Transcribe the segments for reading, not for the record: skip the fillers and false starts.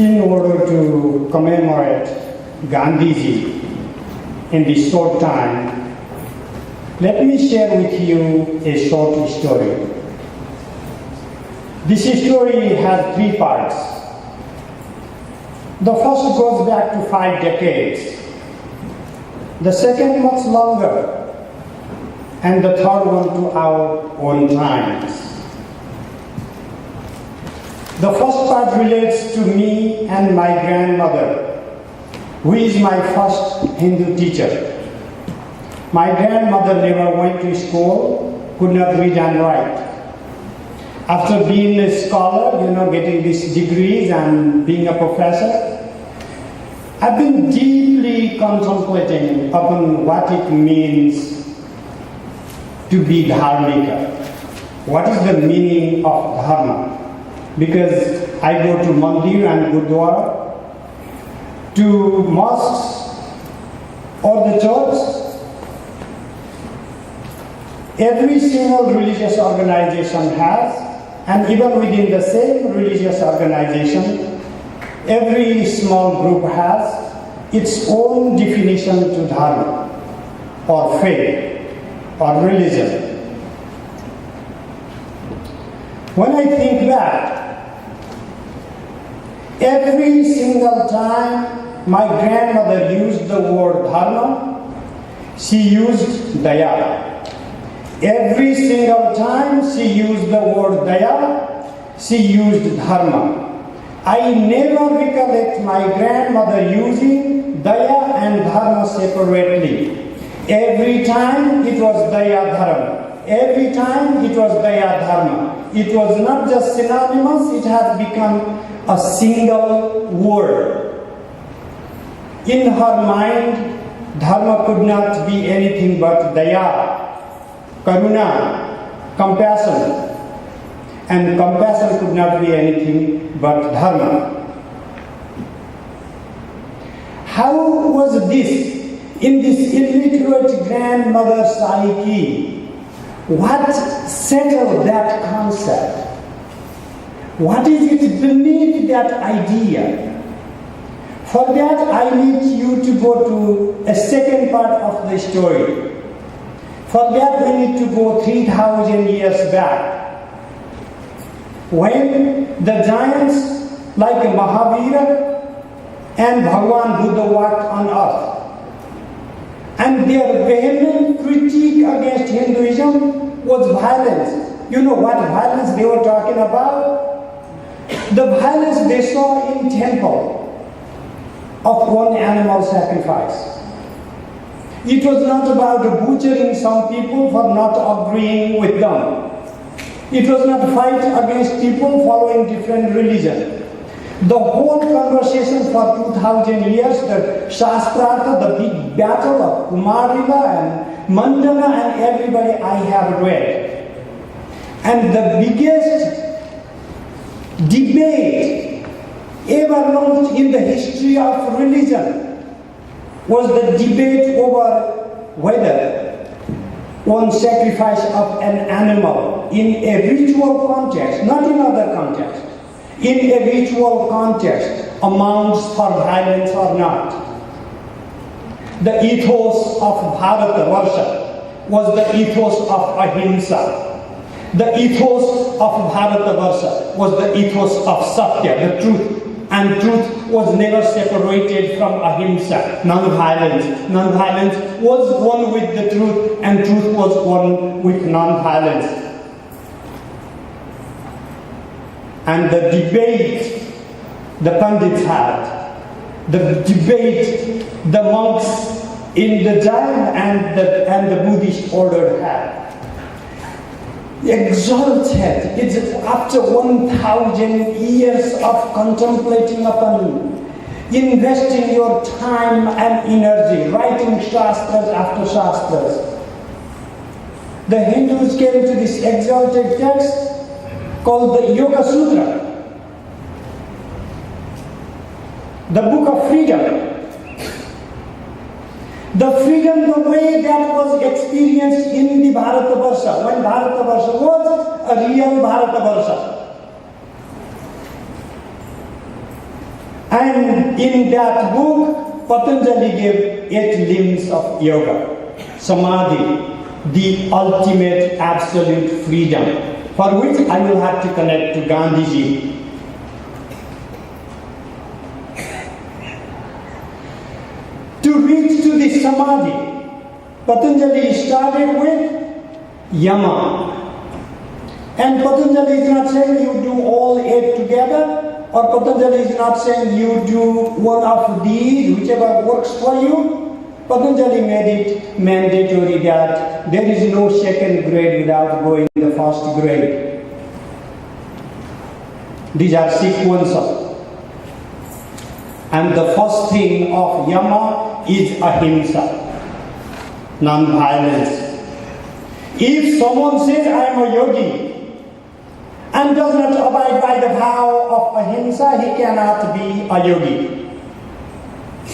in order to commemorate Gandhiji in this short time, let me share with you a short story. This story has 3 parts. The first goes back to 5 decades, the second much longer, and the third one to our own times. The first part relates to me and my grandmother, who is my first Hindu teacher. My grandmother never went to school, could not read and write. After being a scholar, getting these degrees and being a professor, I've been deeply contemplating upon what it means to be dharmika. What is the meaning of dharma? Because I go to mandir and gurdwara, to mosques or the church. Every single religious organization has, and even within the same religious organization, every small group has its own definition to dharma, or faith, or religion. When I think back, every single time my grandmother used the word dharma, she used daya. Every single time she used the word daya, she used dharma. I never recollect my grandmother using daya and dharma separately. Every time it was daya dharma. Every time it was daya dharma. It was not just synonymous, it has become a single word. In her mind, dharma could not be anything but daya, karuna, compassion, and compassion could not be anything but dharma. How was this in this illiterate grandmother's psyche? What settled that concept? What is it beneath that idea? For that, I need you to go to a second part of the story. For that, we need to go 3,000 years back, when the giants like Mahavira and Bhagavan Buddha walked on earth, and their vehement critique against Hinduism was violence. You know what violence they were talking about? The violence they saw in temple of one animal sacrifice. It was not about butchering some people for not agreeing with them. It was not a fight against people following different religion. The whole conversation for 2,000 years, the Shastrata, the big battle of Kumarila and Mandana and everybody I have read. And the biggest debate ever launched in the history of religion was the debate over whether one sacrifice of an animal in a ritual context, not in other context, in a ritual context amounts for violence or not. The ethos of Bharatavarsha was the ethos of ahimsa. The ethos of Bharatavarsha was the ethos of Satya, the truth. And truth was never separated from ahimsa, non-violence. Non-violence was one with the truth, and truth was one with non-violence. And the debate the Pandits had, the debate the monks in the Jain and the Buddhist order had, exalted. It's after 1,000 years of contemplating upon, investing your time and energy, writing shastras after shastras. The Hindus came to this exalted text called the Yoga Sutra, the book of freedom. The freedom, the way that was experienced in the Bharatavarsha, when Bharatavarsha was a real Bharatavarsha. And in that book, Patanjali gave 8 limbs of yoga. Samadhi, the ultimate absolute freedom, for which I will have to connect to Gandhiji. To reach to the Samadhi, Patanjali started with Yama. And Patanjali is not saying you do all 8 together, or Patanjali is not saying you do one of these, whichever works for you. Patanjali made it mandatory that there is no second grade without going the first grade. These are sequential. And the first thing of Yama is ahimsa, non-violence. If someone says, I am a yogi, and does not abide by the vow of ahimsa, he cannot be a yogi.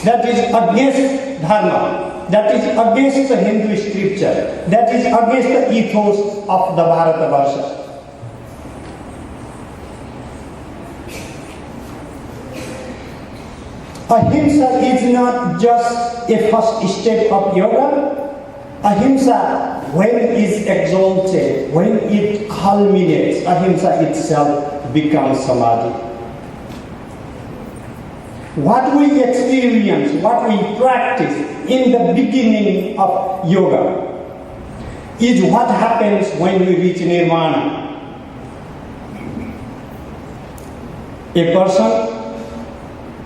That is against dharma. That is against the Hindu scripture. That is against the ethos of the Bharatavarsha. Ahimsa is not just a first step of yoga. Ahimsa, when it is exalted, when it culminates, ahimsa itself becomes samadhi. What we experience, what we practice in the beginning of yoga is what happens when we reach nirvana. A person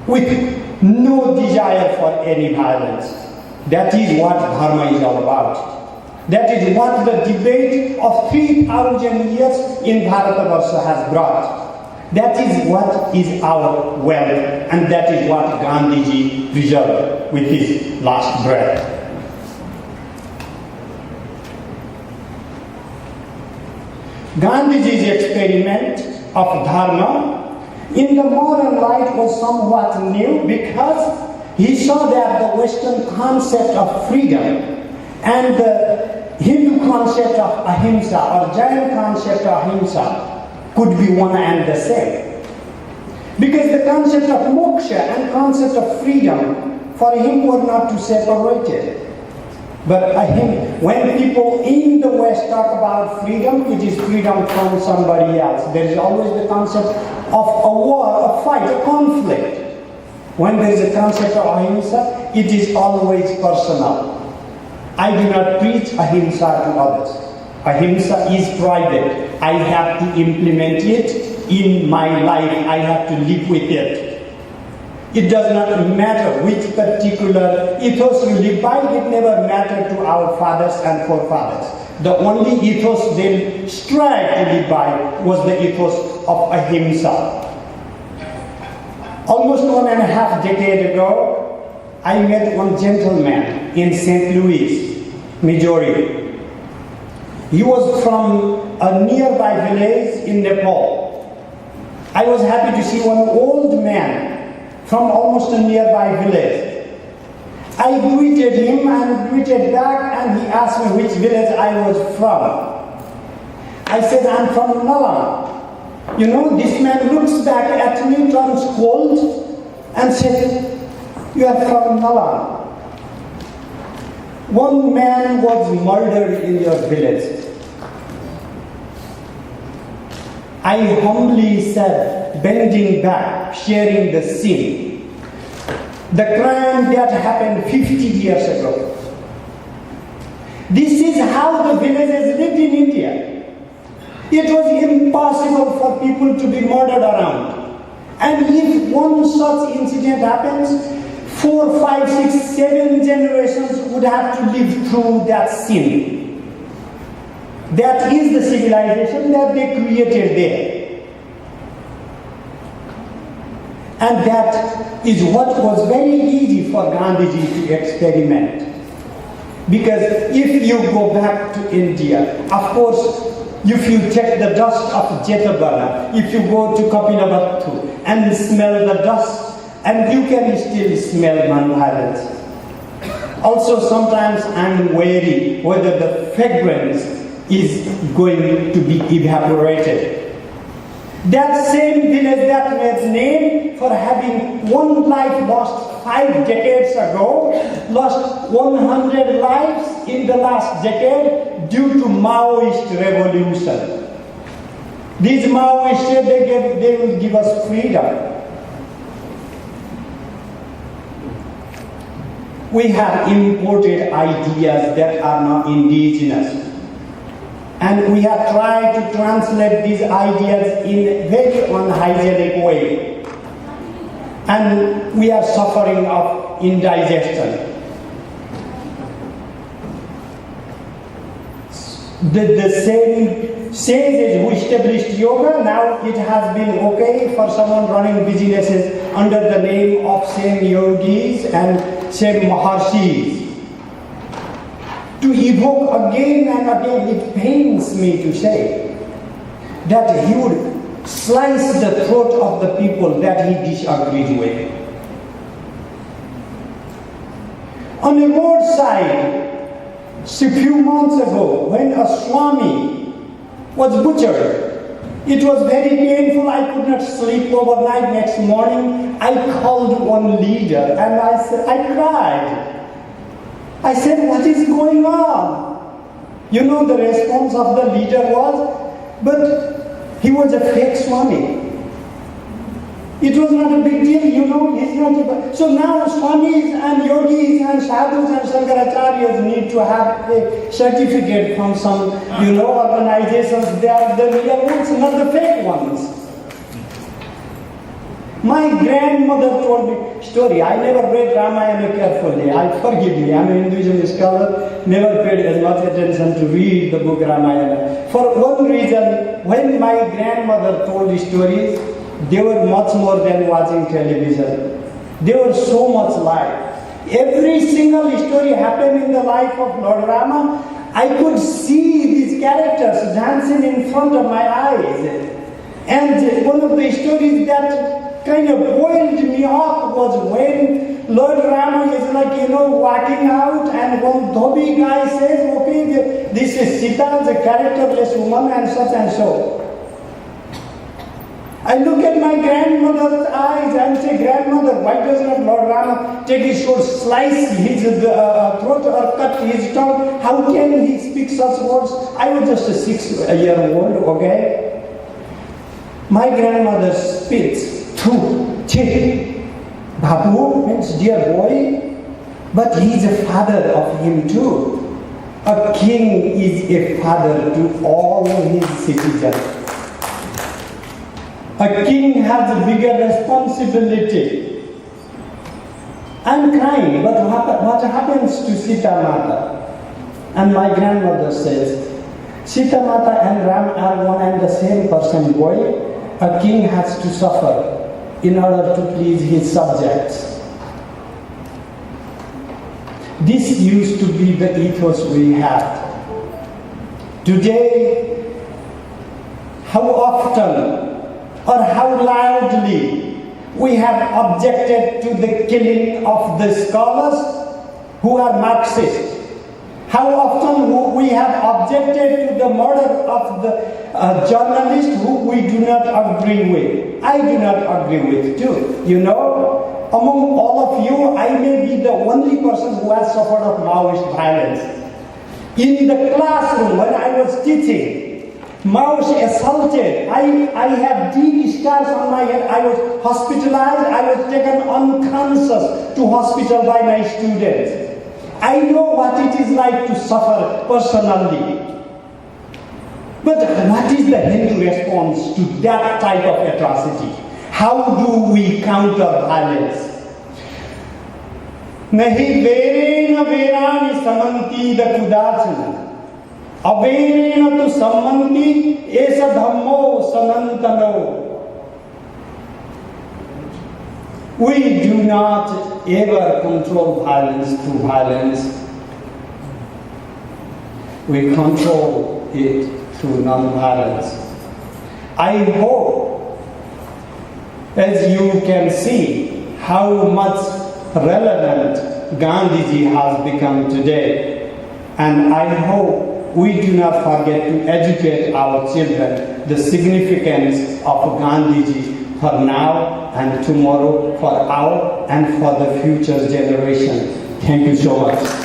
with no desire for any violence. That is what dharma is all about. That is what the debate of 3,000 years in Bharatavarsha has brought. That is what is our wealth, and that is what Gandhiji preserved with his last breath. Gandhiji's experiment of dharma in the modern light was somewhat new because he saw that the Western concept of freedom and the Hindu concept of ahimsa or Jain concept of ahimsa could be one and the same. Because the concept of moksha and concept of freedom for him were not too separated. But when people in the West talk about freedom, it is freedom from somebody else. There is always the concept of a war, a fight, a conflict. When there is a concept of ahimsa, it is always personal. I do not preach ahimsa to others. Ahimsa is private. I have to implement it in my life. I have to live with it. It does not matter which particular ethos you live by. It never mattered to our fathers and forefathers. The only ethos they strived to live by was the ethos of ahimsa. Almost 1.5 decades ago, I met one gentleman in St. Louis, Missouri. He was from a nearby village in Nepal. I was happy to see one old man from almost a nearby village. I greeted him and greeted back, and he asked me which village I was from. I said, I'm from Nalan. You know, this man looks back at me, turns cold, and said, you are from Nalan. One man was murdered in your village. I humbly said, bending back, sharing the scene. The crime that happened 50 years ago. This is how the villagers lived in India. It was impossible for people to be murdered around. And if one such incident happens, 4, 5, 6, 7 generations would have to live through that sin. That is the civilization that they created there. And that is what was very easy for Gandhiji to experiment. Because if you go back to India, of course, if you take the dust of Jetavana, if you go to Kapilavatthu and smell the dust, and you can still smell non-violence. Also, sometimes I'm wary whether the fragrance is going to be evaporated. That same village that was named for having one life lost 5 decades ago, lost 100 lives in the last decade due to Maoist revolution. These Maoists said they will give us freedom. We have imported ideas that are not indigenous. And we have tried to translate these ideas in a very unhygienic way. And we are suffering of indigestion. The same sages who established yoga, now it has been okay for someone running businesses under the name of same yogis and same maharshis. To evoke again and again, it pains me to say that he would slice the throat of the people that he disagrees with. On the roadside, a few months ago, when a Swami was butchered, it was very painful. I could not sleep overnight. Next morning, I called one leader and I cried. I said, what is going on? You know, the response of the leader was, but he was a fake Swami. It was not a big deal, you know, he's not a... So now Swamis and yogis and sadhus and Shankaracharyas need to have a certificate from some, organizations. They are the real ones, not the fake ones. My grandmother told me a story. I never read Ramayana carefully. Forgive me, I'm a Hinduism scholar, never paid as much attention to read the book Ramayana. For one reason, when my grandmother told the stories, they were much more than watching television. They were so much live. Every single story happened in the life of Lord Rama. I could see these characters dancing in front of my eyes. And one of the stories that kind of boiled me up was when Lord Rama is walking out, and one Dhobi guy says, okay, this is Sita, the characterless woman, and such and so. I look at my grandmother's eyes and say, grandmother, why does not Lord Rama take his sword, slice his throat or cut his tongue? How can he speak such words? I was just a 6-year-old, okay? My grandmother speaks, Babu means dear boy, but he is a father of him too. A king is a father to all his citizens. A king has a bigger responsibility. I'm crying, but what happens to Sita Mata? And my grandmother says, Sita Mata and Ram are one and the same person, boy. A king has to suffer in order to please his subjects. This used to be the ethos we had. Today, how often or how loudly we have objected to the killing of the scholars who are Marxists. How often we have objected to the murder of the journalist who we do not agree with. I do not agree with too. Among all of you, I may be the only person who has suffered of Maoist violence. In the classroom, when I was teaching, Maoist assaulted. I had deep scars on my head. I was hospitalized. I was taken unconscious to hospital by my students. I know what it is like to suffer personally. But what is the Hindu response to that type of atrocity? How do we counter violence? Nahi verena verani samanti da kudachana. Averena tu samanti esa dhammo sanantano. We do not ever control violence through violence. We control it through non-violence. I hope, as you can see, how much relevant Gandhiji has become today. And I hope we do not forget to educate our children the significance of Gandhiji for now and tomorrow, for our and for the future generation. Thank you so much.